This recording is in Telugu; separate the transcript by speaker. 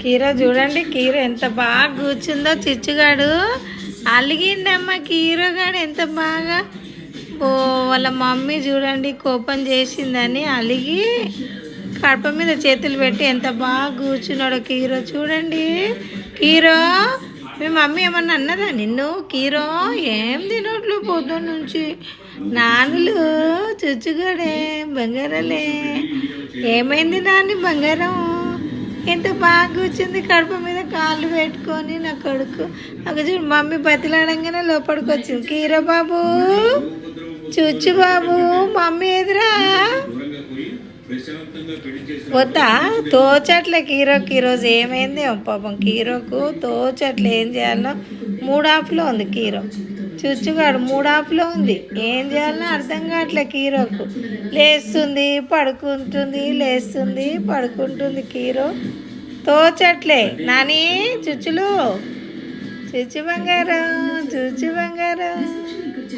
Speaker 1: కీర చూడండి, కీర ఎంత బాగా కూర్చుందో. చిచ్చుగాడు అలిగిండమ్మ. కీరగాడు ఎంత బాగా ఓ వాళ్ళ మమ్మీ చూడండి కోపం చేసిందని అలిగి కడప మీద చేతులు పెట్టి ఎంత బాగా కూర్చున్నాడు కీరో. చూడండి కీరో, మీ మమ్మీ ఏమన్నా అన్నదా నిన్ను? కీరో ఏం తినట్లు పొద్దున్న నుంచి నానులు చుచ్చుగాడే బంగారలే. ఏమైంది నాని బంగారం? ఎంత బాగా కూర్చుంది కడుపు మీద కాళ్ళు పెట్టుకొని నా కొడుకు. అక్కడ చూడు మమ్మీ బతిలాడంగానే లోపలికి వచ్చింది. కీరో బాబు, చుచ్చు బాబు, మమ్మీ ఎదురా వద్దా? తోచట్లే కీరోకి ఈరోజు ఏమైంది పాపం. కీరోకు తోచట్లే ఏం చేయాలో. మూడాఫ్లో ఉంది కీరో. చుచ్చుగాడు మూడాఫ్లో ఉంది. ఏం చేయాలో అర్థం కావట్లే కీరోకు. లేస్తుంది పడుకుంటుంది, లేస్తుంది పడుకుంటుంది. కీరో తోచట్లే. నాని చుచ్చులు, చుచ్చు బంగారం, చుచ్చు బంగారం.